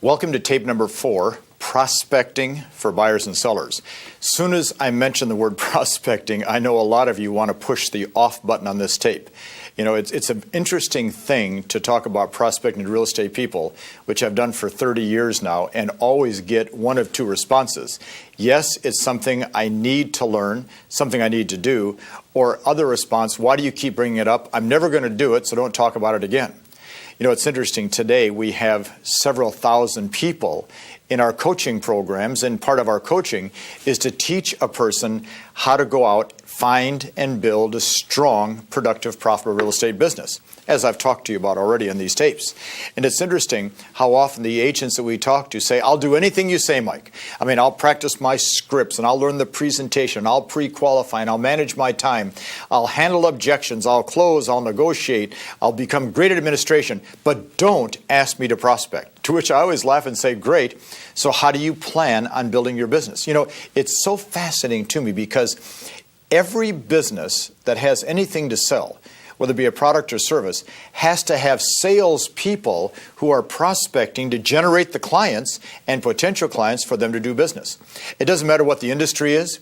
Welcome to tape number 4, Prospecting for Buyers and Sellers. Soon as I mention the word prospecting, I know a lot of you want to push the off button on this tape. You know, it's an interesting thing to talk about prospecting to real estate people, which I've done for 30 years now, and always get one of two responses. Yes, it's something I need to learn, something I need to do, or other response, why do you keep bringing it up? I'm never going to do it, so don't talk about it again. You know, it's interesting. Today we have several thousand people in our coaching programs, and part of our coaching is to teach a person how to go out, find, and build a strong, productive, profitable real estate business, as I've talked to you about already in these tapes. And it's interesting how often the agents that we talk to say, I'll do anything you say, Mike. I mean, I'll practice my scripts, and I'll learn the presentation, I'll pre-qualify, and I'll manage my time, I'll handle objections, I'll close, I'll negotiate, I'll become great at administration, but don't ask me to prospect. To which I always laugh and say, great, so how do you plan on building your business? You know, it's so fascinating to me because every business that has anything to sell, whether it be a product or service, has to have salespeople who are prospecting to generate the clients and potential clients for them to do business. It doesn't matter what the industry is,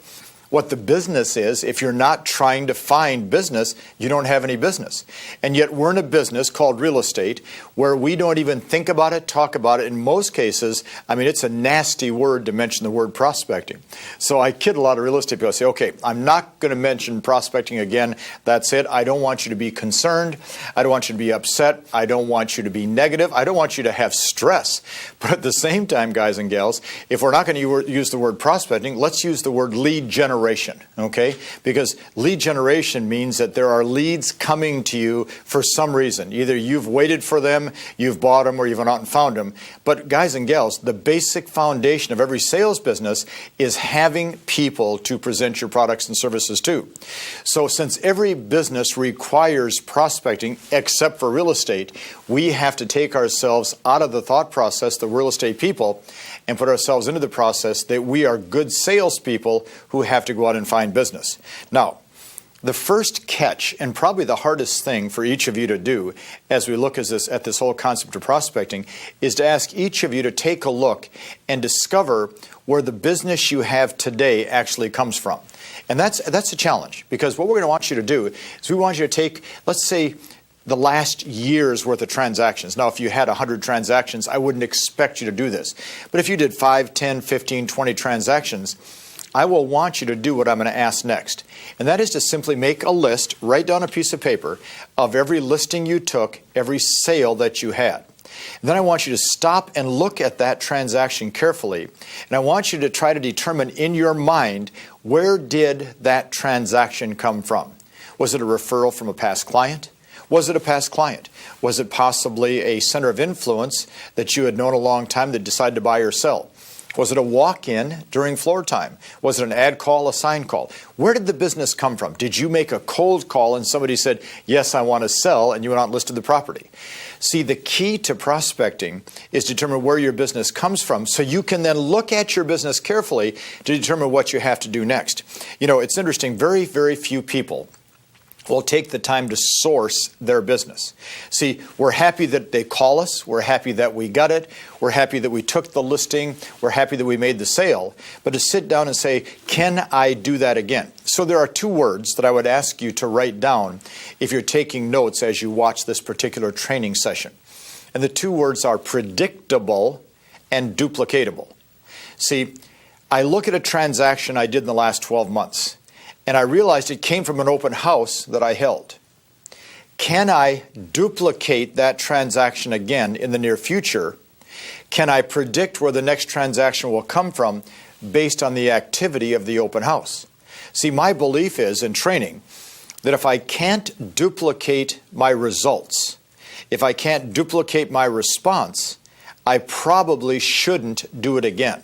what the business is. If you're not trying to find business, you don't have any business. And yet we're in a business called real estate where we don't even think about it, talk about it. In most cases, I mean, it's a nasty word to mention the word prospecting. So I kid a lot of real estate people. I say, okay, I'm not going to mention prospecting again. That's it. I don't want you to be concerned. I don't want you to be upset. I don't want you to be negative. I don't want you to have stress. But at the same time, guys and gals, if we're not going to use the word prospecting, let's use the word lead generation. Okay? Because lead generation means that there are leads coming to you for some reason. Either you've waited for them, you've bought them, or you've gone out and found them. But guys and gals, the basic foundation of every sales business is having people to present your products and services to. So since every business requires prospecting, except for real estate, we have to take ourselves out of the thought process, the real estate people, and put ourselves into the process that we are good salespeople who have to go out and find business. Now, the first catch, and probably the hardest thing for each of you to do as we look at this whole concept of prospecting, is to ask each of you to take a look and discover where the business you have today actually comes from. And that's a challenge, because what we're going to want you to do is we want you to take, let's say, the last year's worth of transactions. Now, if you had 100 transactions, I wouldn't expect you to do this. But if you did 5, 10, 15, 20 transactions, I will want you to do what I'm going to ask next. And that is to simply make a list, write down a piece of paper of every listing you took, every sale that you had. And then I want you to stop and look at that transaction carefully. And I want you to try to determine in your mind, where did that transaction come from? Was it a referral from a past client? Was it a past client? Was it possibly a center of influence that you had known a long time that decided to buy or sell? Was it a walk-in during floor time? Was it an ad call, a sign call? Where did the business come from? Did you make a cold call and somebody said, yes, I want to sell, and you went out and listed the property? See, the key to prospecting is to determine where your business comes from, so you can then look at your business carefully to determine what you have to do next. You know, it's interesting, very, very few people will take the time to source their business. See, we're happy that they call us. We're happy that we got it. We're happy that we took the listing. We're happy that we made the sale. But to sit down and say, can I do that again? So there are two words that I would ask you to write down if you're taking notes as you watch this particular training session. And the two words are predictable and duplicatable. See, I look at a transaction I did in the last 12 months. And I realized it came from an open house that I held. Can I duplicate that transaction again in the near future? Can I predict where the next transaction will come from based on the activity of the open house? See, my belief is in training that if I can't duplicate my results, if I can't duplicate my response, I probably shouldn't do it again.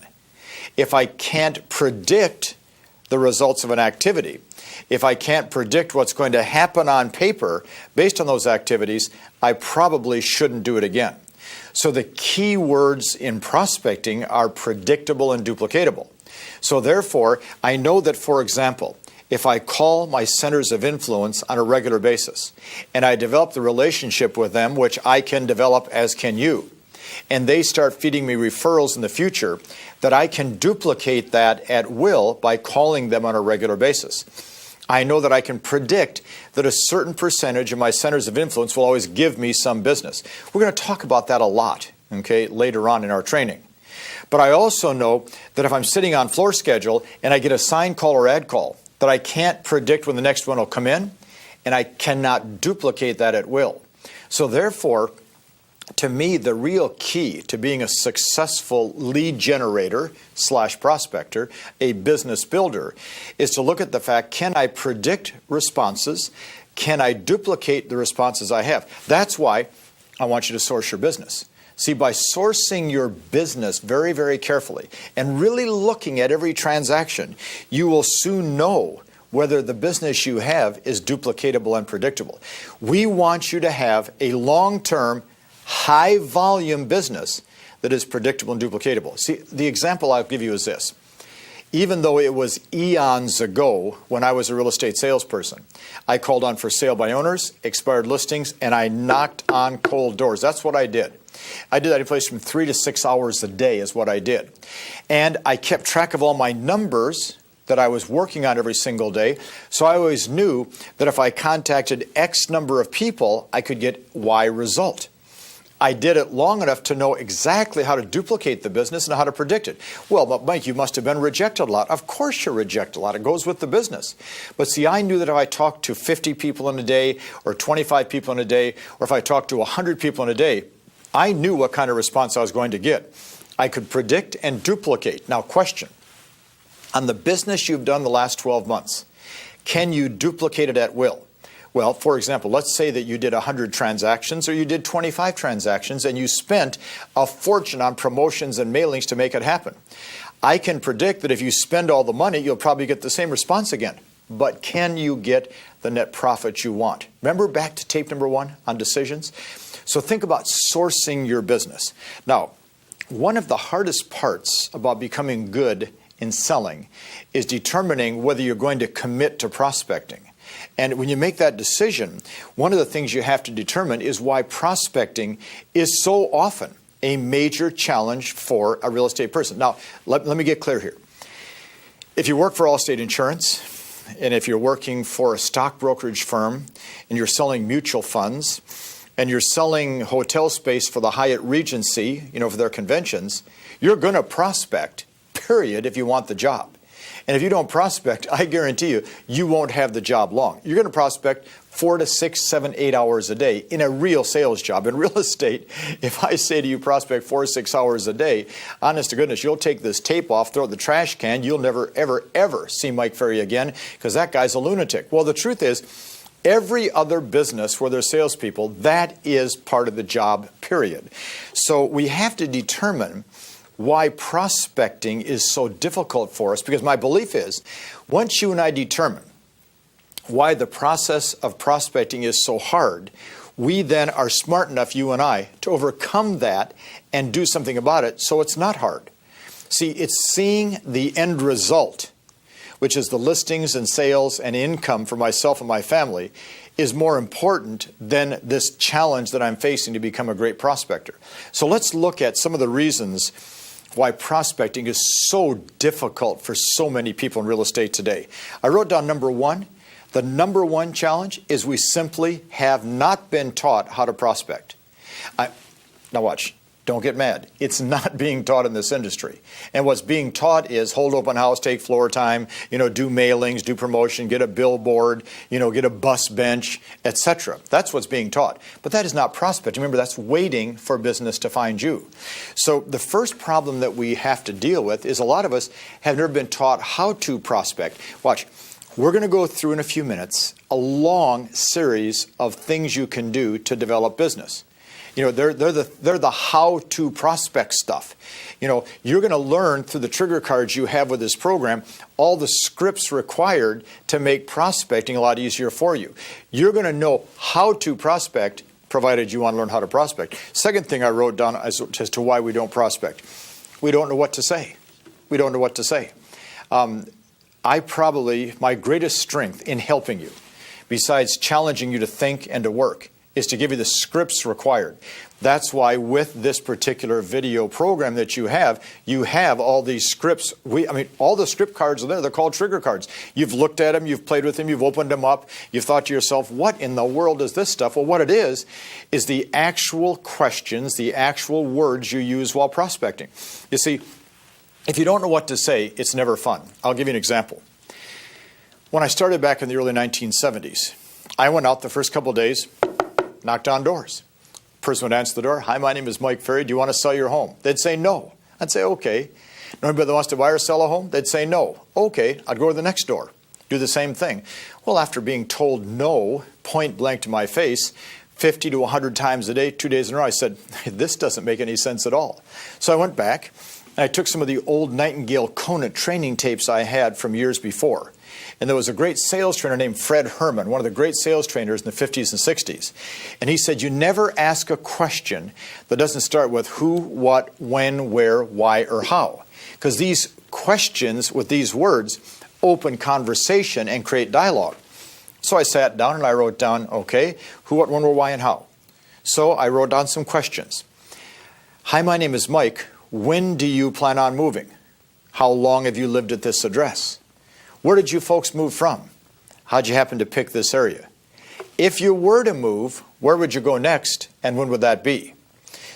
If I can't predict the results of an activity, if I can't predict what's going to happen on paper based on those activities, I probably shouldn't do it again. So the key words in prospecting are predictable and duplicatable. So therefore, I know that, for example, if I call my centers of influence on a regular basis and I develop the relationship with them, which I can develop as can you, and they start feeding me referrals in the future, that I can duplicate that at will by calling them on a regular basis. I know that I can predict that a certain percentage of my centers of influence will always give me some business. We're going to talk about that a lot, okay, later on in our training. But I also know that if I'm sitting on floor schedule and I get a sign call or ad call, that I can't predict when the next one will come in, and I cannot duplicate that at will. So therefore, to me, the real key to being a successful lead generator / prospector, a business builder, is to look at the fact, can I predict responses? Can I duplicate the responses I have? That's why I want you to source your business. See, by sourcing your business very, very carefully and really looking at every transaction, you will soon know whether the business you have is duplicatable and predictable. We want you to have a long-term, high-volume business that is predictable and duplicatable. See, the example I'll give you is this. Even though it was eons ago when I was a real estate salesperson, I called on for sale by owners, expired listings, and I knocked on cold doors. That's what I did. I did that in place from 3 to 6 hours a day is what I did. And I kept track of all my numbers that I was working on every single day. So I always knew that if I contacted X number of people, I could get Y result. I did it long enough to know exactly how to duplicate the business and how to predict it. Well, but Mike, you must have been rejected a lot. Of course you reject a lot. It goes with the business. But see, I knew that if I talked to 50 people in a day or 25 people in a day, or if I talked to 100 people in a day, I knew what kind of response I was going to get. I could predict and duplicate. Now, question. On the business you've done the last 12 months, can you duplicate it at will? Well, for example, let's say that you did 100 transactions or you did 25 transactions and you spent a fortune on promotions and mailings to make it happen. I can predict that if you spend all the money, you'll probably get the same response again. But can you get the net profit you want? Remember back to tape number 1 on decisions? So think about sourcing your business. Now, one of the hardest parts about becoming good in selling is determining whether you're going to commit to prospecting. And when you make that decision, one of the things you have to determine is why prospecting is so often a major challenge for a real estate person. Now, let me get clear here. If you work for Allstate Insurance, and if you're working for a stock brokerage firm, and you're selling mutual funds, and you're selling hotel space for the Hyatt Regency, for their conventions, you're going to prospect, period, if you want the job. And if you don't prospect, I guarantee you, you won't have the job long. You're going to prospect 4 to 6, 7, 8 hours a day in a real sales job. In real estate, if I say to you prospect 4 or 6 hours a day, honest to goodness, you'll take this tape off, throw it in the trash can. You'll never, ever, ever see Mike Ferry again because that guy's a lunatic. Well, the truth is, every other business where there's salespeople, that is part of the job, period. So we have to determine why prospecting is so difficult for us, because my belief is once you and I determine why the process of prospecting is so hard, we then are smart enough, you and I, to overcome that and do something about it so it's not hard. See, it's seeing the end result, which is the listings and sales and income for myself and my family, is more important than this challenge that I'm facing to become a great prospector. So let's look at some of the reasons why prospecting is so difficult for so many people in real estate today. I wrote down number 1. The number 1 challenge is we simply have not been taught how to prospect. Now watch. Don't get mad. It's not being taught in this industry. And what's being taught is hold open house, take floor time, do mailings, do promotion, get a billboard, get a bus bench, etc. That's what's being taught. But that is not prospecting. Remember, that's waiting for business to find you. So the first problem that we have to deal with is a lot of us have never been taught how to prospect. Watch. We're going to go through in a few minutes a long series of things you can do to develop business. They're the how-to prospect stuff. You're going to learn through the trigger cards you have with this program all the scripts required to make prospecting a lot easier for you. You're going to know how to prospect, provided you want to learn how to prospect. Second thing I wrote down as to why we don't prospect. We don't know what to say. We don't know what to say. My greatest strength in helping you, besides challenging you to think and to work, is to give you the scripts required. That's why with this particular video program that you have all these scripts. All the script cards are there. They're called trigger cards. You've looked at them, you've played with them, you've opened them up, you've thought to yourself, what in the world is this stuff? Well, what it is the actual questions, the actual words you use while prospecting. You see, if you don't know what to say, it's never fun. I'll give you an example. When I started back in the early 1970s, I went out the first couple of days, knocked on doors. Person would answer the door. Hi, my name is Mike Ferry. Do you want to sell your home? They'd say no. I'd say, okay. Anybody that wants to buy or sell a home? They'd say no. Okay. I'd go to the next door. Do the same thing. Well, after being told no, point blank to my face, 50 to 100 times a day, 2 days in a row, I said, this doesn't make any sense at all. So I went back and I took some of the old Nightingale Conant training tapes I had from years before. And there was a great sales trainer named Fred Herman, one of the great sales trainers in the 50s and 60s. And he said, you never ask a question that doesn't start with who, what, when, where, why, or how. Because these questions with these words open conversation and create dialogue. So I sat down and I wrote down, okay, who, what, when, where, why, and how. So I wrote down some questions. Hi, my name is Mike. When do you plan on moving? How long have you lived at this address? Where did you folks move from? How'd you happen to pick this area? If you were to move, where would you go next, and when would that be?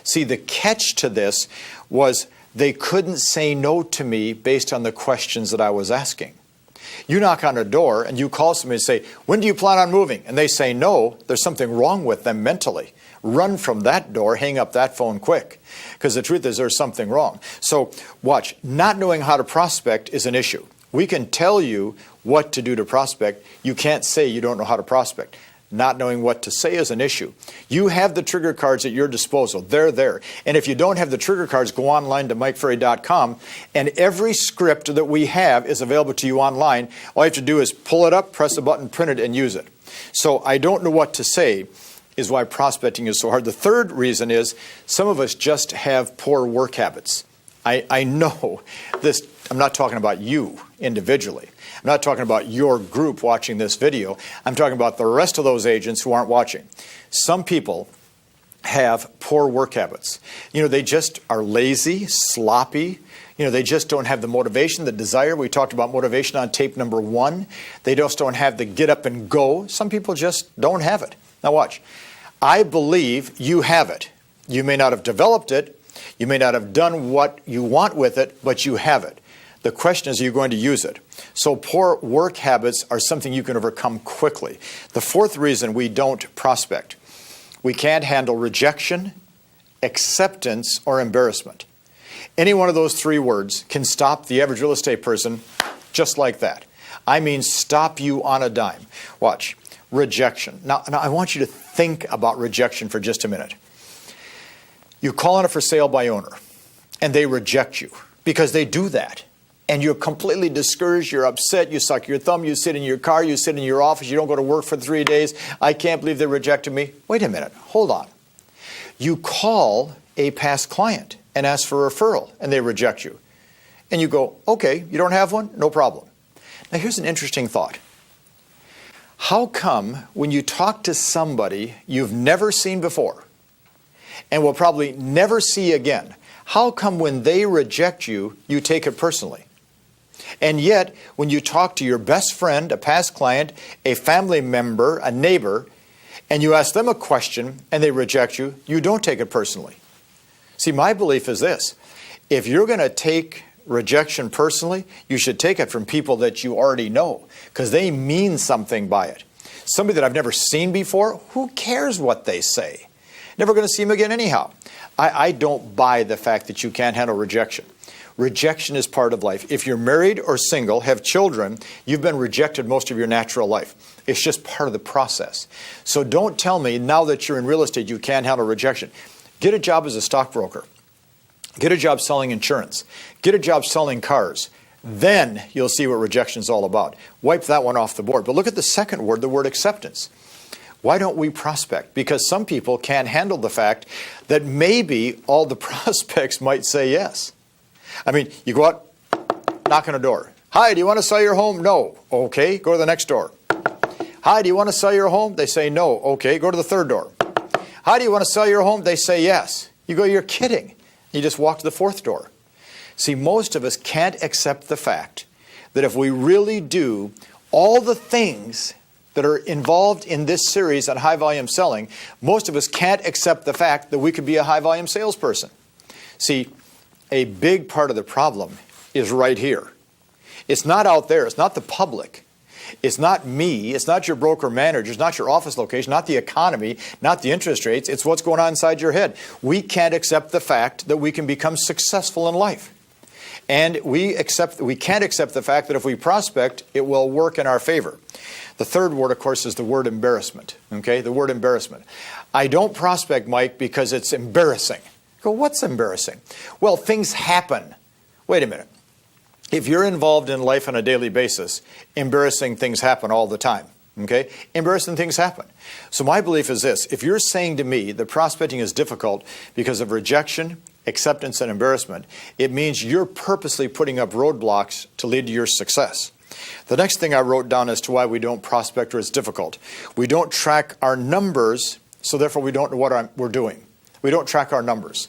See, the catch to this was they couldn't say no to me based on the questions that I was asking. You knock on a door and you call somebody and say, when do you plan on moving? And they say no, there's something wrong with them mentally. Run from that door, hang up that phone quick. Because the truth is there's something wrong. So watch, not knowing how to prospect is an issue. We can tell you what to do to prospect. You can't say you don't know how to prospect. Not knowing what to say is an issue. You have the trigger cards at your disposal. They're there. And if you don't have the trigger cards, go online to MikeFerry.com, and every script that we have is available to you online. All you have to do is pull it up, press a button, print it, and use it. So I don't know what to say is why prospecting is so hard. The third reason is some of us just have poor work habits. I know this. I'm not talking about you individually. I'm not talking about your group watching this video. I'm talking about the rest of those agents who aren't watching. Some people have poor work habits. They just are lazy, sloppy. They just don't have the motivation, the desire. We talked about motivation on tape number 1. They just don't have the get up and go. Some people just don't have it. Now watch. I believe you have it. You may not have developed it. You may not have done what you want with it, but you have it. The question is, are you going to use it? So poor work habits are something you can overcome quickly. The fourth reason we don't prospect, we can't handle rejection, acceptance, or embarrassment. Any one of those three words can stop the average real estate person just like that. I mean, stop you on a dime. Watch. Rejection. Now I want you to think about rejection for just a minute. You call on a for sale by owner, and they reject you because they do that. And you're completely discouraged, you're upset, you suck your thumb, you sit in your car, you sit in your office, you don't go to work for 3 days. I can't believe they rejected me. Wait a minute, hold on. You call a past client and ask for a referral, and they reject you. And you go, okay, you don't have one? No problem. Now here's an interesting thought. How come when you talk to somebody you've never seen before and will probably never see again, how come when they reject you, you take it personally? And yet, when you talk to your best friend, a past client, a family member, a neighbor, and you ask them a question and they reject you, you don't take it personally. See, my belief is this. If you're going to take rejection personally, you should take it from people that you already know because they mean something by it. Somebody that I've never seen before, who cares what they say? Never going to see them again anyhow. I don't buy the fact that you can't handle rejection. Rejection is part of life. If you're married or single, have children, you've been rejected most of your natural life. It's just part of the process. So don't tell me now that you're in real estate you can't handle rejection. Get a job as a stockbroker. Get a job selling insurance. Get a job selling cars. Then you'll see what rejection is all about. Wipe that one off the board. But look at the second word, the word acceptance. Why don't we prospect? Because some people can't handle the fact that maybe all the prospects might say yes. I mean, you go out, knock on a door. Hi, do you want to sell your home? No. Okay, go to the next door. Hi, do you want to sell your home? They say no. Okay, go to the third door. How do you want to sell your home? They say yes. You go, you're kidding. You just walk to the fourth door. See, most of us can't accept the fact that if we really do all the things that are involved in this series on high volume selling, most of us can't accept the fact that we could be a high volume salesperson. See, a big part of the problem is right here. It's not out there. It's not the public. It's not me. It's not your broker manager. It's not your office location, not the economy, not the interest rates. It's what's going on inside your head. We can't accept the fact that we can become successful in life. And we can't accept the fact that if we prospect, it will work in our favor. The third word, of course, is the word embarrassment. Okay, the word embarrassment. I don't prospect, Mike, because it's embarrassing. Go, what's embarrassing? Well, things happen. Wait a minute. If you're involved in life on a daily basis, embarrassing things happen all the time. Okay? Embarrassing things happen. So my belief is this. If you're saying to me that prospecting is difficult because of rejection, acceptance, and embarrassment, it means you're purposely putting up roadblocks to lead to your success. The next thing I wrote down as to why we don't prospect or it's difficult. We don't track our numbers, so therefore we don't know what we're doing. We don't track our numbers.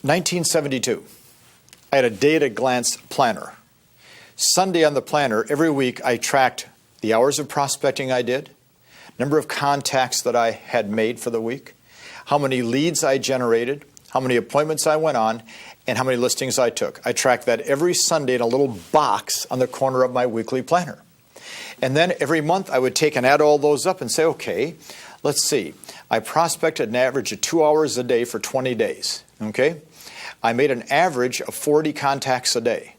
1972. I had a day-at-a-glance planner. Sunday on the planner, every week I tracked the hours of prospecting I did, number of contacts that I had made for the week, how many leads I generated, how many appointments I went on, and how many listings I took. I tracked that every Sunday in a little box on the corner of my weekly planner. And then every month I would take and add all those up and say, okay, let's see. I prospected an average of 2 hours a day for 20 days. Okay? I made an average of 40 contacts a day.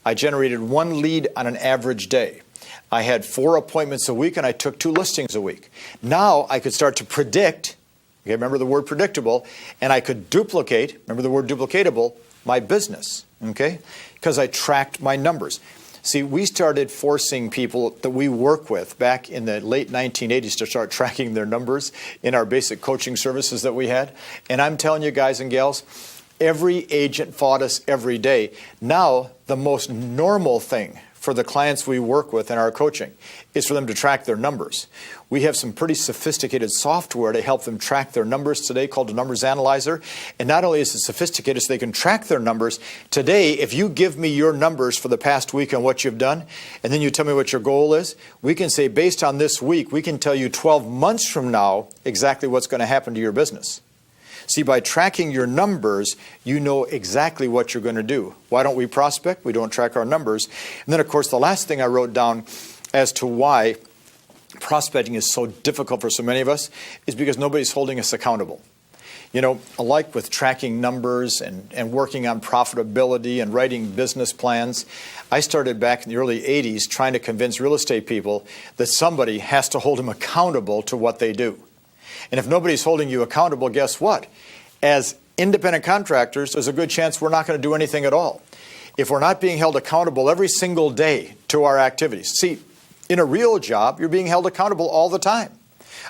I generated 1 lead on an average day. I had 4 appointments a week and I took 2 listings a week. Now I could start to predict, okay, remember the word predictable, and I could duplicate, remember the word duplicatable, my business, okay? Because I tracked my numbers. See, we started forcing people that we work with back in the late 1980s to start tracking their numbers in our basic coaching services that we had. And I'm telling you guys and gals, every agent fought us every day. Now, the most normal thing for the clients we work with in our coaching is for them to track their numbers. We have some pretty sophisticated software to help them track their numbers today called a numbers analyzer. And not only is it sophisticated so they can track their numbers, today if you give me your numbers for the past week and what you've done, and then you tell me what your goal is, we can say based on this week, we can tell you 12 months from now exactly what's going to happen to your business. See, by tracking your numbers, you know exactly what you're going to do. Why don't we prospect? We don't track our numbers. And then, of course, the last thing I wrote down as to why prospecting is so difficult for so many of us is because nobody's holding us accountable. You know, alike with tracking numbers and working on profitability and writing business plans, I started back in the early 80s trying to convince real estate people that somebody has to hold them accountable to what they do. And if nobody's holding you accountable, guess what? As independent contractors, there's a good chance we're not going to do anything at all. If we're not being held accountable every single day to our activities. See, in a real job, you're being held accountable all the time.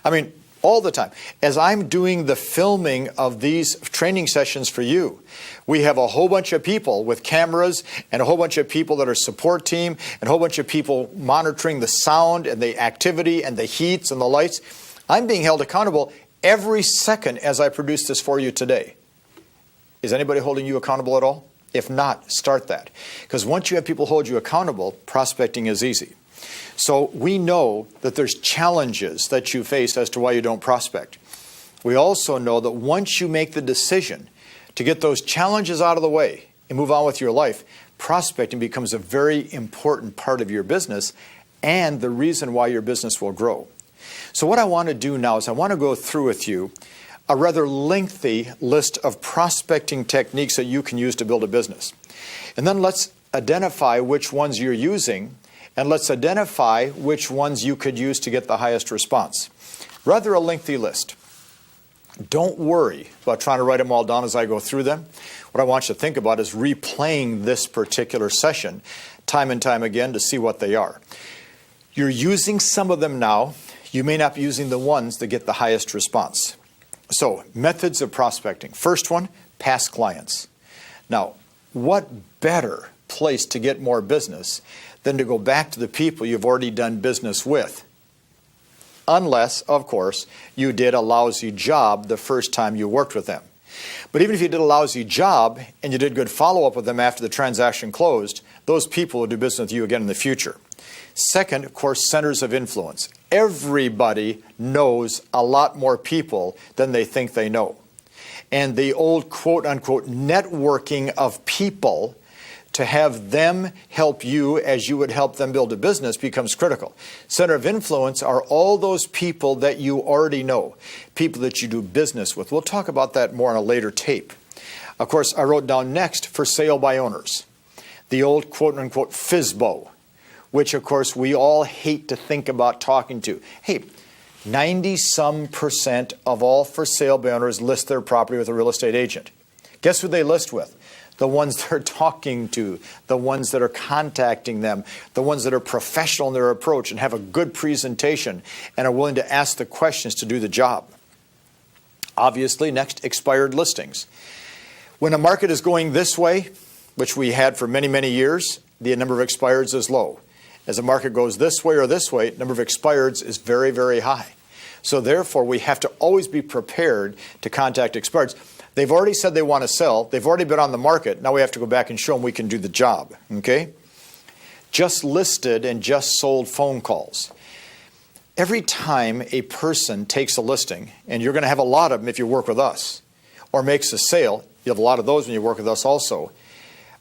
I mean, all the time. As I'm doing the filming of these training sessions for you, we have a whole bunch of people with cameras and a whole bunch of people that are support team and a whole bunch of people monitoring the sound and the activity and the heats and the lights. I'm being held accountable every second as I produce this for you today. Is anybody holding you accountable at all? If not, start that. Because once you have people hold you accountable, prospecting is easy. So we know that there's challenges that you face as to why you don't prospect. We also know that once you make the decision to get those challenges out of the way and move on with your life, prospecting becomes a very important part of your business and the reason why your business will grow. So what I want to do now is I want to go through with you a rather lengthy list of prospecting techniques that you can use to build a business. And then let's identify which ones you're using, and let's identify which ones you could use to get the highest response. Rather a lengthy list. Don't worry about trying to write them all down as I go through them. What I want you to think about is replaying this particular session time and time again to see what they are. You're using some of them now. You may not be using the ones that get the highest response. So, methods of prospecting. First one, past clients. Now, what better place to get more business than to go back to the people you've already done business with? Unless, of course, you did a lousy job the first time you worked with them. But even if you did a lousy job and you did good follow-up with them after the transaction closed, those people will do business with you again in the future. Second, of course, centers of influence. Everybody knows a lot more people than they think they know. And the old quote-unquote networking of people, to have them help you as you would help them build a business, becomes critical. Center of influence are all those people that you already know, people that you do business with. We'll talk about that more on a later tape. Of course, I wrote down next for sale by owners, the old quote-unquote FSBO, which of course we all hate to think about talking to. Hey, 90-some% of all for sale by owners list their property with a real estate agent. Guess who they list with? The ones they're talking to, the ones that are contacting them, the ones that are professional in their approach and have a good presentation and are willing to ask the questions to do the job. Obviously, next, expired listings. When a market is going this way, which we had for many, many years, the number of expireds is low. As the market goes this way or this way, number of expireds is very, very high. So therefore, we have to always be prepared to contact expireds. They've already said they want to sell. They've already been on the market. Now we have to go back and show them we can do the job. Okay? Just listed and just sold phone calls. Every time a person takes a listing, and you're going to have a lot of them if you work with us, or makes a sale, you have a lot of those when you work with us also,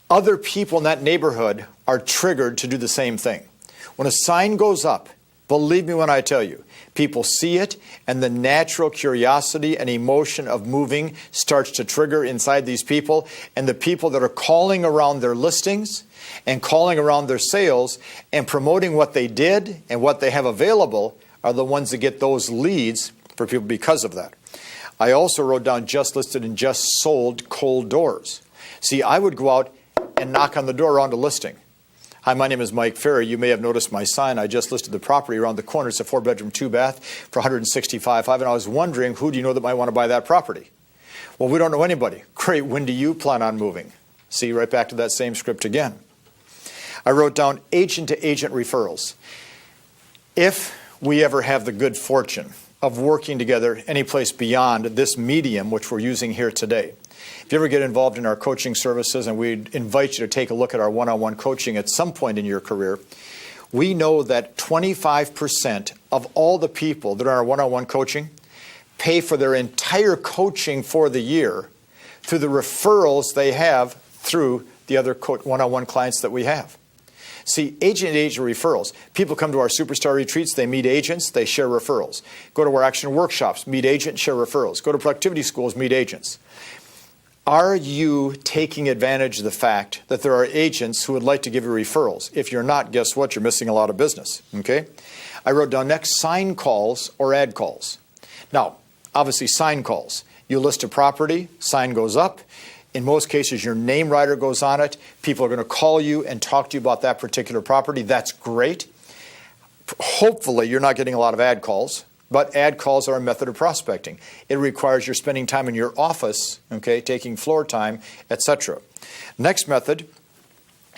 other people in that neighborhood are triggered to do the same thing. When a sign goes up, believe me when I tell you, people see it, and the natural curiosity and emotion of moving starts to trigger inside these people. And the people that are calling around their listings and calling around their sales and promoting what they did and what they have available are the ones that get those leads for people because of that. I also wrote down just listed and just sold cold doors. See, I would go out and knock on the door around a listing. Hi, my name is Mike Ferry. You may have noticed my sign. I just listed the property around the corner. It's a 4-bedroom, 2-bath for $165,500. And I was wondering, who do you know that might want to buy that property? Well, we don't know anybody. Great. When do you plan on moving? See, right back to that same script again. I wrote down agent-to-agent referrals. If we ever have the good fortune of working together any place beyond this medium, which we're using here today, if you ever get involved in our coaching services, and we'd invite you to take a look at our one-on-one coaching at some point in your career, we know that 25% of all the people that are in our one-on-one coaching pay for their entire coaching for the year through the referrals they have through the other one-on-one clients that we have. See, agent-to-agent referrals. People come to our superstar retreats, they meet agents, they share referrals. Go to our action workshops, meet agents, share referrals. Go to productivity schools, meet agents. Are you taking advantage of the fact that there are agents who would like to give you referrals? If you're not, guess what? You're missing a lot of business. Okay? I wrote down next, sign calls or ad calls. Now, obviously sign calls. You list a property, sign goes up. In most cases, your name rider goes on it. People are going to call you and talk to you about that particular property. That's great. Hopefully, you're not getting a lot of ad calls. But ad calls are a method of prospecting. It requires you're spending time in your office, okay, taking floor time, etc. Next method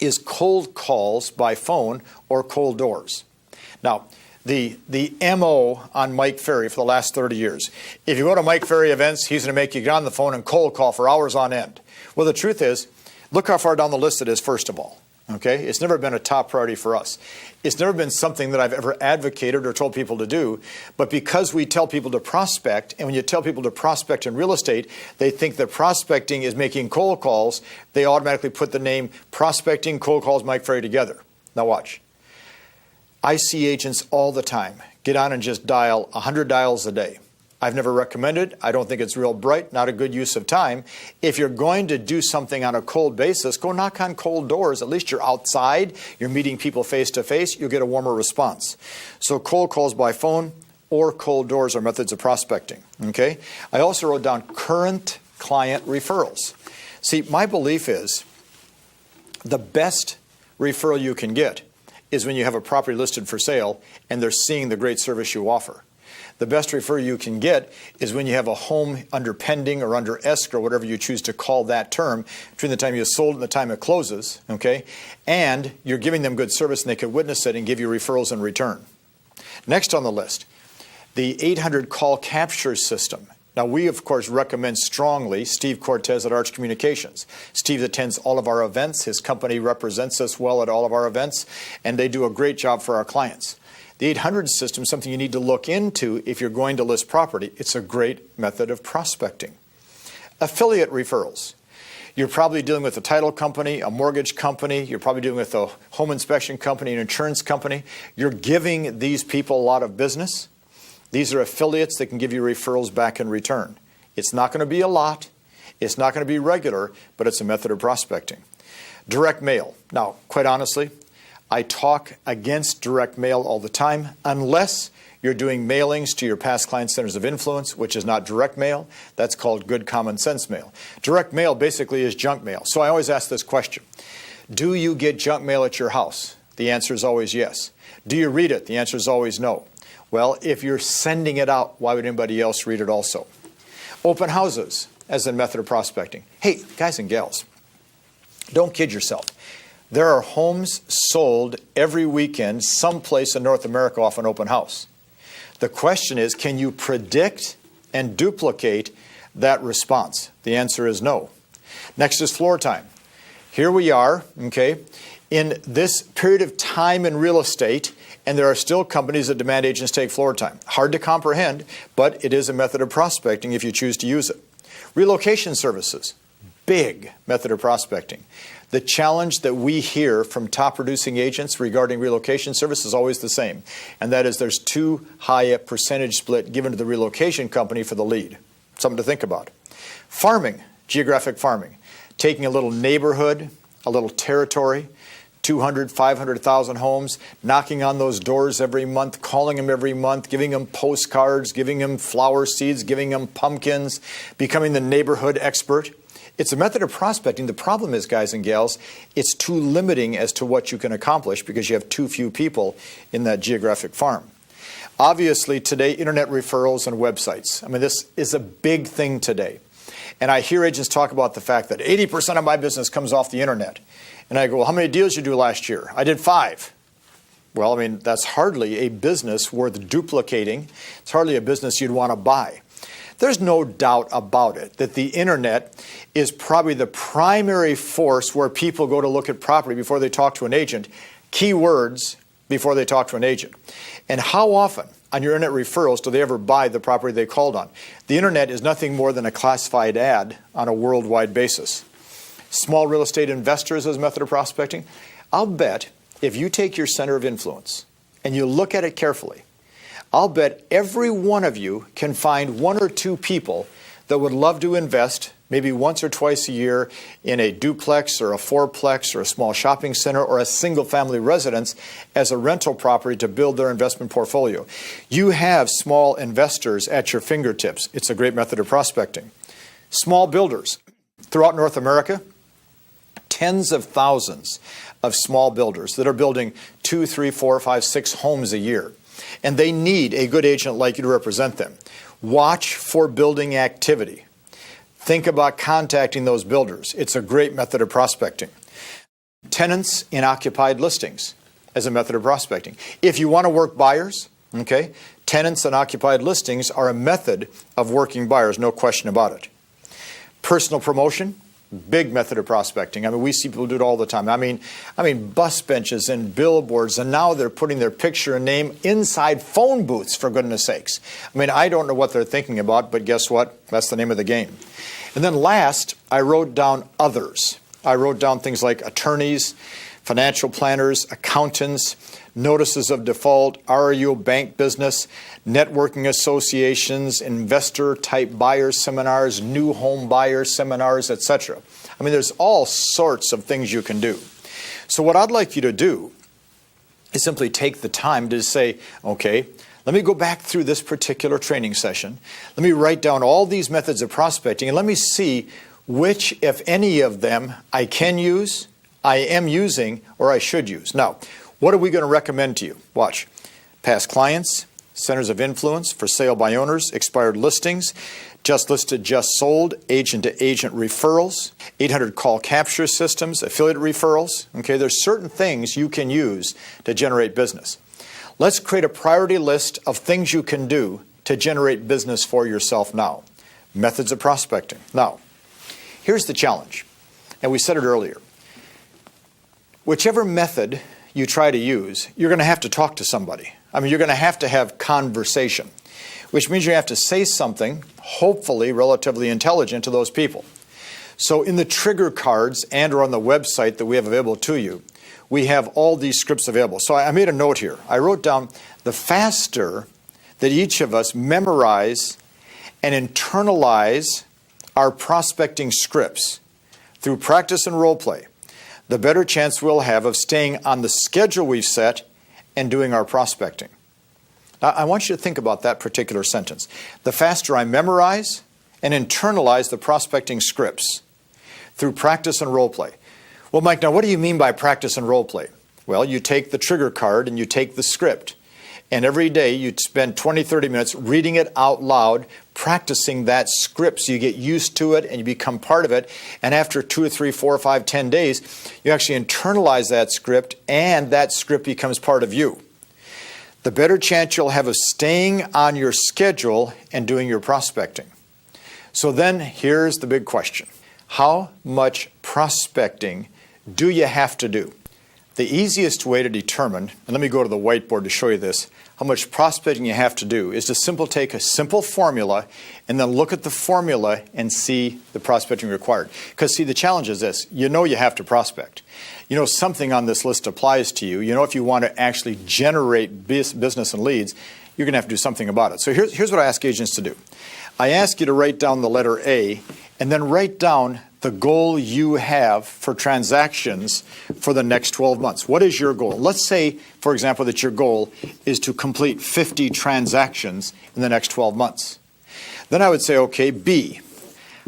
is cold calls by phone or cold doors. Now, the MO on Mike Ferry for the last 30 years, if you go to Mike Ferry events, he's going to make you get on the phone and cold call for hours on end. Well, the truth is, look how far down the list it is, first of all. Okay? It's never been a top priority for us. It's never been something that I've ever advocated or told people to do. But because we tell people to prospect, and when you tell people to prospect in real estate, they think that prospecting is making cold calls. They automatically put the name prospecting, cold calls, Mike Ferry together. Now watch. I see agents all the time get on and just dial 100 dials a day. I've never recommended. I don't think it's real bright, not a good use of time. If you're going to do something on a cold basis, go knock on cold doors. At least you're outside. You're meeting people face to face. You'll get a warmer response. So cold calls by phone or cold doors are methods of prospecting. Okay? I also wrote down current client referrals. See, my belief is the best referral you can get is when you have a property listed for sale and they're seeing the great service you offer. The best referral you can get is when you have a home under pending or under escrow, whatever you choose to call that term, between the time you sold and the time it closes, okay? And you're giving them good service and they can witness it and give you referrals in return. Next on the list, The 800 call capture system. Now, we, of course, recommend strongly Steve Cortez at Arch Communications. Steve attends all of our events. His company represents us well at all of our events, and they do a great job for our clients. The 800 system is something you need to look into if you're going to list property. It's a great method of prospecting. Affiliate referrals. You're probably dealing with a title company, a mortgage company. You're probably dealing with a home inspection company, an insurance company. You're giving these people a lot of business. These are affiliates that can give you referrals back in return. It's not going to be a lot. It's not going to be regular, but it's a method of prospecting. Direct mail. Now, quite honestly, I talk against direct mail all the time unless you're doing mailings to your past client centers of influence, which is not direct mail. That's called good common sense mail. Direct mail basically is junk mail. So I always ask this question. Do you get junk mail at your house? The answer is always yes. Do you read it? The answer is always no. Well, if you're sending it out, why would anybody else read it also? Open houses as a method of prospecting. Hey, guys and gals, don't kid yourself. There are homes sold every weekend someplace in North America off an open house. The question is, can you predict and duplicate that response? The answer is no. Next is floor time. Here we are, okay, in this period of time in real estate, and there are still companies that demand agents take floor time. Hard to comprehend, but it is a method of prospecting if you choose to use it. Relocation services, big method of prospecting. The challenge that we hear from top producing agents regarding relocation service is always the same, and that is there's too high a percentage split given to the relocation company for the lead. Something to think about. Farming, geographic farming, taking a little neighborhood, a little territory, 200, 500,000 homes, knocking on those doors every month, calling them every month, giving them postcards, giving them flower seeds, giving them pumpkins, becoming the neighborhood expert. It's a method of prospecting. The problem is, guys and gals, it's too limiting as to what you can accomplish because you have too few people in that geographic farm. Obviously, today, internet referrals and websites. I mean, this is a big thing today. And I hear agents talk about the fact that 80% of my business comes off the internet. And I go, well, how many deals did you do last year? I did 5. Well, I mean, that's hardly a business worth duplicating. It's hardly a business you'd want to buy. There's no doubt about it that the internet is probably the primary force where people go to look at property before they talk to an agent. Keywords before they talk to an agent. And how often on your internet referrals do they ever buy the property they called on? The internet is nothing more than a classified ad on a worldwide basis. Small real estate investors as a method of prospecting. I'll bet if you take your center of influence and you look at it carefully, I'll bet every one of you can find 1 or 2 people that would love to invest maybe once or twice a year in a duplex or a fourplex or a small shopping center or a single family residence as a rental property to build their investment portfolio. You have small investors at your fingertips. It's a great method of prospecting. Small builders throughout North America, tens of thousands of small builders that are building 2, 3, 4, 5, 6 homes a year. And they need a good agent like you to represent them. Watch for building activity. Think about contacting those builders. It's a great method of prospecting. Tenants in occupied listings as a method of prospecting. If you want to work buyers, okay, tenants in occupied listings are a method of working buyers, no question about it. Personal promotion. Big method of prospecting. I mean, we see people do it all the time. I mean, bus benches and billboards, and now they're putting their picture and name inside phone booths, for goodness sakes. I mean, I don't know what they're thinking about, but guess what? That's the name of the game. And then last, I wrote down others. I wrote down things like attorneys, financial planners, accountants, notices of default, REO bank business, networking associations, investor-type buyer seminars, new home buyer seminars, etc. I mean, there's all sorts of things you can do. So what I'd like you to do is simply take the time to say, okay, let me go back through this particular training session. Let me write down all these methods of prospecting, and let me see which, if any of them, I can use, I am using, or I should use. Now, what are we going to recommend to you? Watch. Past clients, centers of influence, for sale by owners, expired listings, just listed, just sold, agent-to-agent referrals, 800 call capture systems, affiliate referrals. Okay, there's certain things you can use to generate business. Let's create a priority list of things you can do to generate business for yourself now. Methods of prospecting. Now, here's the challenge, and we said it earlier. Whichever method you try to use, you're going to have to talk to somebody. I mean, you're going to have conversation, which means you have to say something, hopefully relatively intelligent, to those people. So in the trigger cards and or on the website that we have available to you, we have all these scripts available. So I made a note here. I wrote down the faster that each of us memorize and internalize our prospecting scripts through practice and role play, the better chance we'll have of staying on the schedule we've set and doing our prospecting. Now, I want you to think about that particular sentence. The faster I memorize and internalize the prospecting scripts through practice and role play. Well, Mike, now what do you mean by practice and role play? Well, you take the trigger card and you take the script, and every day you spend 20, 30 minutes reading it out loud, practicing that script so you get used to it and you become part of it. And after 2 or 3, 4 or 5, 10 days, you actually internalize that script and that script becomes part of you. The better chance you'll have of staying on your schedule and doing your prospecting. So then here's the big question. How much prospecting do you have to do? The easiest way to determine, and let me go to the whiteboard to show you this, how much prospecting you have to do is to take a simple formula and then look at the formula and see the prospecting required. Because see, the challenge is this. You know you have to prospect. You know something on this list applies to you. You know if you want to actually generate business and leads, you're going to have to do something about it. So here's what I ask agents to do. I ask you to write down the letter A and then write down the goal you have for transactions for the next 12 months. What is your goal? Let's say, for example, that your goal is to complete 50 transactions in the next 12 months. Then I would say, okay, B,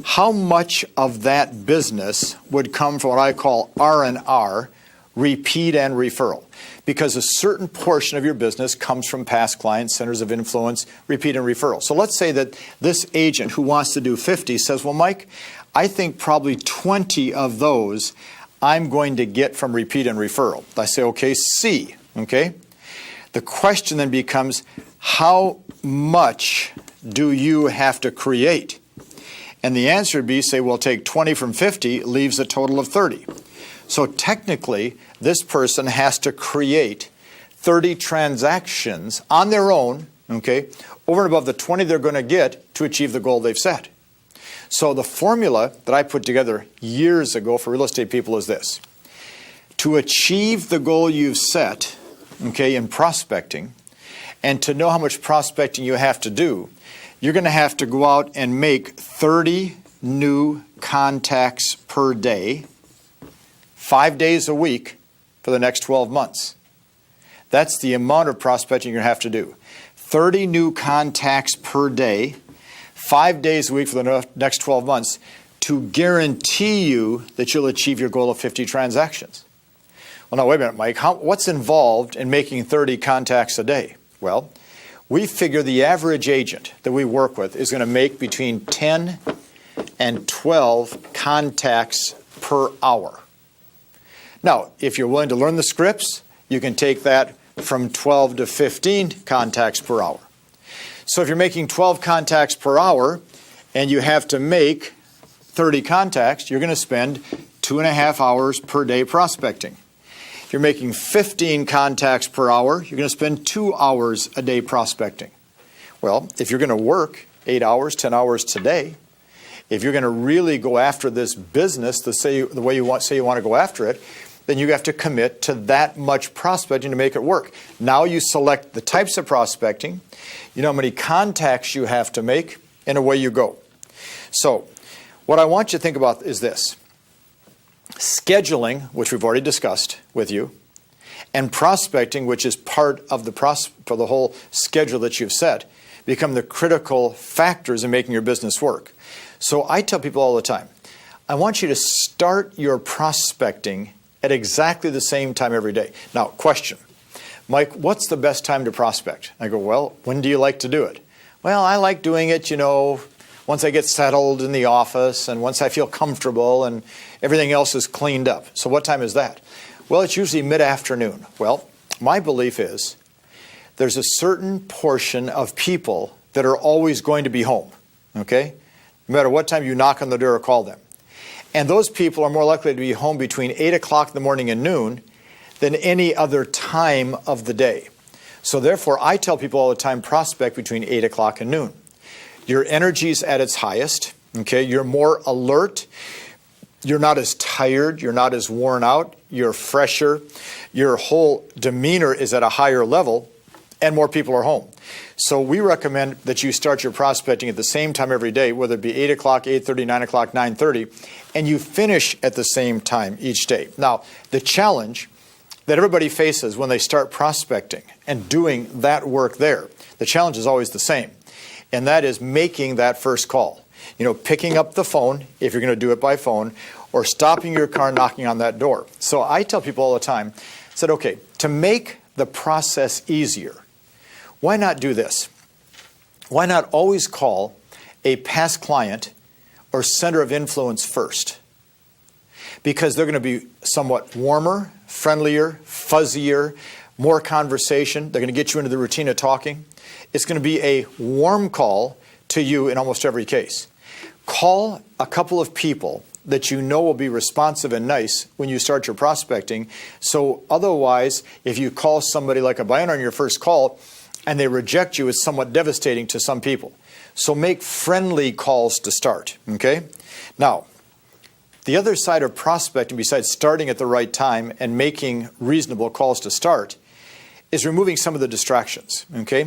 how much of that business would come from what I call R&R, repeat and referral? Because a certain portion of your business comes from past clients, centers of influence, repeat and referral. So let's say that this agent who wants to do 50 says, well, Mike, I think probably 20 of those I'm going to get from repeat and referral. I say, okay, C, okay? The question then becomes, how much do you have to create? And the answer would be, say, well, take 20 from 50, leaves a total of 30. So technically, this person has to create 30 transactions on their own, okay, over and above the 20 they're going to get to achieve the goal they've set. So the formula that I put together years ago for real estate people is this. To achieve the goal you've set, okay, in prospecting, and to know how much prospecting you have to do, you're going to have to go out and make 30 new contacts per day, 5 days a week for the next 12 months. That's the amount of prospecting you're going to have to do. 30 new contacts per day, 5 days a week for the next 12 months to guarantee you that you'll achieve your goal of 50 transactions. Well, now, wait a minute, Mike. What's involved in making 30 contacts a day? Well, we figure the average agent that we work with is going to make between 10 and 12 contacts per hour. Now, if you're willing to learn the scripts, you can take that from 12 to 15 contacts per hour. So if you're making 12 contacts per hour and you have to make 30 contacts, you're going to spend 2.5 hours per day prospecting. If you're making 15 contacts per hour, you're going to spend 2 hours a day prospecting. Well, if you're going to work 8 hours, 10 hours today, if you're going to really go after this business the way you want to go after it, then you have to commit to that much prospecting to make it work. Now you select the types of prospecting, you know how many contacts you have to make, and away you go. So what I want you to think about is this. Scheduling, which we've already discussed with you, and prospecting, which is part of for the whole schedule that you've set, become the critical factors in making your business work. So I tell people all the time, I want you to start your prospecting at exactly the same time every day. Now, question, Mike, what's the best time to prospect? I go, well, when do you like to do it? Well, I like doing it, once I get settled in the office and once I feel comfortable and everything else is cleaned up. So what time is that? Well, it's usually mid-afternoon. Well, my belief is there's a certain portion of people that are always going to be home, okay? No matter what time you knock on the door or call them. And those people are more likely to be home between 8 o'clock in the morning and noon than any other time of the day. So therefore, I tell people all the time, prospect between 8 o'clock and noon. Your energy's at its highest, okay? You're more alert. You're not as tired. You're not as worn out. You're fresher. Your whole demeanor is at a higher level, and more people are home. So we recommend that you start your prospecting at the same time every day, whether it be 8 o'clock, 8:30, 9 o'clock, 9:30, and you finish at the same time each day. Now, the challenge that everybody faces when they start prospecting and doing that work there, the challenge is always the same, and that is making that first call. You know, picking up the phone, if you're going to do it by phone, or stopping your car, knocking on that door. So I tell people all the time, I said, okay, to make the process easier, why not do this? Why not always call a past client or center of influence first? Because they're going to be somewhat warmer, friendlier, fuzzier, more conversation. They're going to get you into the routine of talking. It's going to be a warm call to you in almost every case. Call a couple of people that you know will be responsive and nice when you start your prospecting. So otherwise, if you call somebody like a buyer on your first call and they reject you, it's somewhat devastating to some people. So make friendly calls to start, okay? Now, the other side of prospecting, besides starting at the right time and making reasonable calls to start, is removing some of the distractions, okay?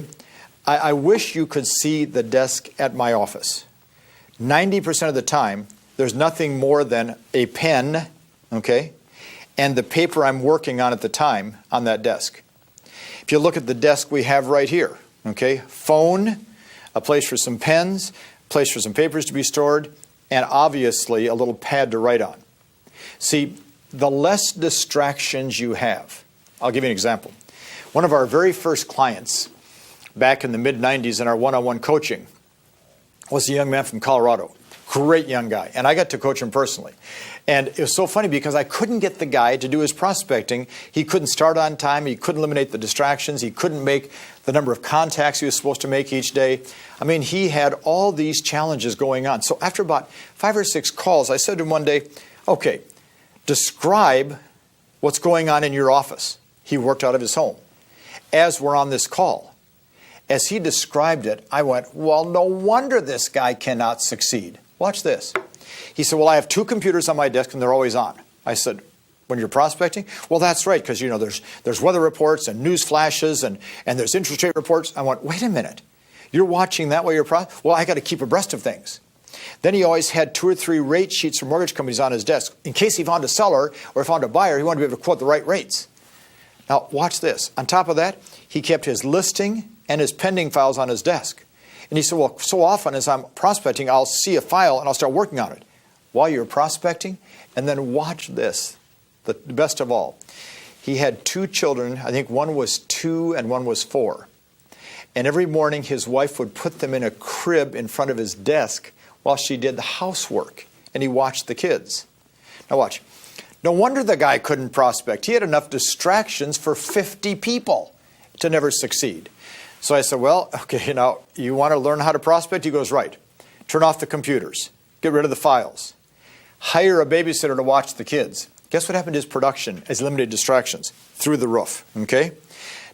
I wish you could see the desk at my office. 90% of the time, there's nothing more than a pen, okay, and the paper I'm working on at the time on that desk. If you look at the desk we have right here, okay, phone, a place for some pens, a place for some papers to be stored, and obviously a little pad to write on. See, the less distractions you have, I'll give you an example. One of our very first clients back in the mid-90s in our one-on-one coaching was a young man from Colorado. Great young guy. And I got to coach him personally. And it was so funny because I couldn't get the guy to do his prospecting. He couldn't start on time. He couldn't eliminate the distractions. He couldn't make the number of contacts he was supposed to make each day. I mean, he had all these challenges going on. So after about 5 or 6 calls, I said to him one day, okay, describe what's going on in your office. He worked out of his home. As we're on this call, as he described it, I went, well, no wonder this guy cannot succeed. Watch this. He said, well, I have 2 computers on my desk and they're always on. I said, when you're prospecting? Well, that's right, because, you know, there's weather reports and news flashes and there's interest rate reports. I went, wait a minute. You're watching that while you're well, I got to keep abreast of things. Then he always had 2 or 3 rate sheets from mortgage companies on his desk. In case he found a seller or found a buyer, he wanted to be able to quote the right rates. Now, watch this. On top of that, he kept his listing and his pending files on his desk. And he said, well, so often as I'm prospecting, I'll see a file and I'll start working on it while you're prospecting. And then watch this, the best of all. He had 2 children. I think one was 2 and one was 4. And every morning his wife would put them in a crib in front of his desk while she did the housework. And he watched the kids. Now watch. No wonder the guy couldn't prospect. He had enough distractions for 50 people to never succeed. So I said, well, okay, now you want to learn how to prospect? He goes, right. Turn off the computers. Get rid of the files. Hire a babysitter to watch the kids. Guess what happened to his production as eliminated distractions? Through the roof, okay?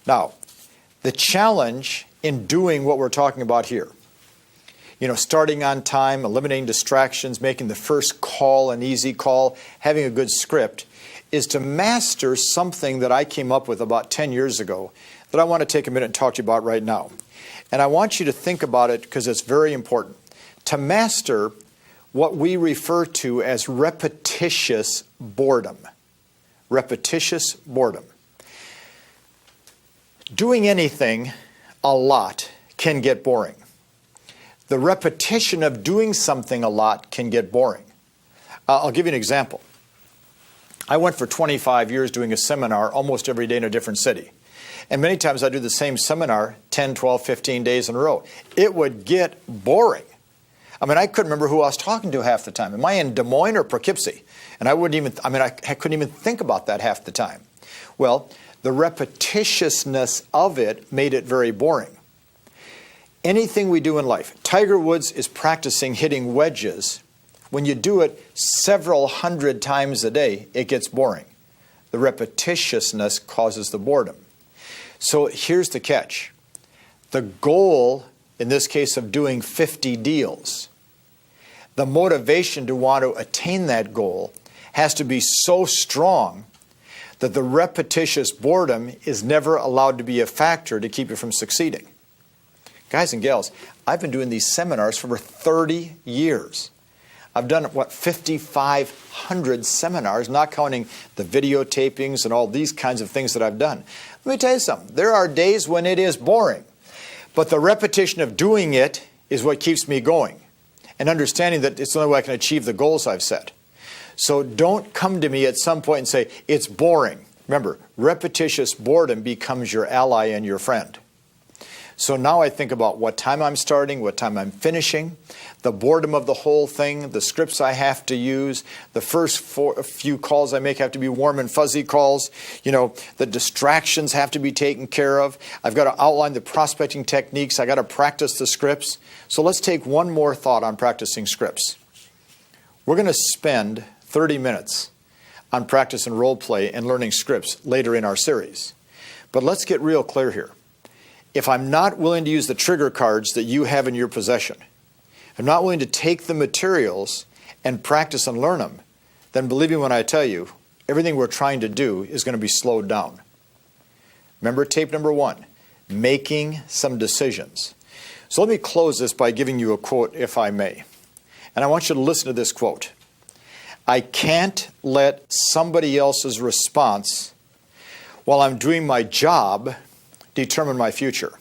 Now, the challenge in doing what we're talking about here, you know, starting on time, eliminating distractions, making the first call an easy call, having a good script, is to master something that I came up with about 10 years ago that I want to take a minute and talk to you about right now. And I want you to think about it because it's very important. To master what we refer to as repetitious boredom. Repetitious boredom. Doing anything a lot can get boring. The repetition of doing something a lot can get boring. I'll give you an example. I went for 25 years doing a seminar almost every day in a different city. And many times I do the same seminar 10, 12, 15 days in a row. It would get boring. I mean, I couldn't remember who I was talking to half the time. Am I in Des Moines or Poughkeepsie? And I couldn't even think about that half the time. Well, The repetitiousness of it made it very boring. Anything we do in life, Tiger Woods is practicing hitting wedges. When you do it several hundred times a day, it gets boring. The repetitiousness causes the boredom. So here's the catch. The goal, in this case of doing 50 deals, the motivation to want to attain that goal has to be so strong that the repetitious boredom is never allowed to be a factor to keep you from succeeding. Guys and gals, I've been doing these seminars for over 30 years. I've done, 5,500 seminars, not counting the videotapings and all these kinds of things that I've done. Let me tell you something. There are days when it is boring, but the repetition of doing it is what keeps me going, and understanding that it's the only way I can achieve the goals I've set. So don't come to me at some point and say, it's boring. Remember, repetitious boredom becomes your ally and your friend. So now I think about what time I'm starting, what time I'm finishing, the boredom of the whole thing, the scripts I have to use, the first few calls I make have to be warm and fuzzy calls. You know, the distractions have to be taken care of. I've got to outline the prospecting techniques. I've got to practice the scripts. So let's take one more thought on practicing scripts. We're going to spend 30 minutes on practice and role play and learning scripts later in our series. But let's get real clear here. If I'm not willing to use the trigger cards that you have in your possession, I'm not willing to take the materials and practice and learn them, then believe me when I tell you, everything we're trying to do is going to be slowed down. Remember tape number 1, making some decisions. So let me close this by giving you a quote, if I may. And I want you to listen to this quote. I can't let somebody else's response while I'm doing my job determine my future.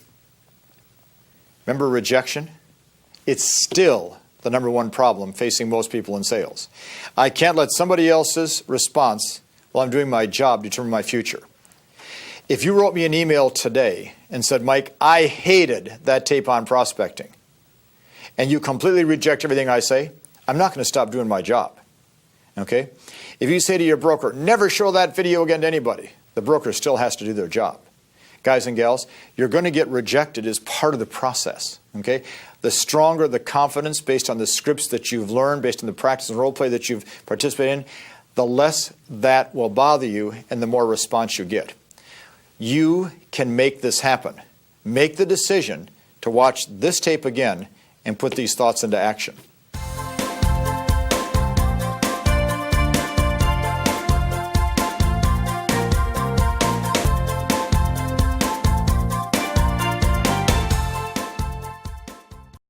Remember rejection? It's still the number one problem facing most people in sales. I can't let somebody else's response while I'm doing my job determine my future. If you wrote me an email today and said, Mike, I hated that tape on prospecting, and you completely reject everything I say, I'm not going to stop doing my job. Okay? If you say to your broker, never show that video again to anybody, the broker still has to do their job. Guys and gals, you're going to get rejected as part of the process. Okay? The stronger the confidence based on the scripts that you've learned, based on the practice and role play that you've participated in, the less that will bother you and the more response you get. You can make this happen. Make the decision to watch this tape again and put these thoughts into action.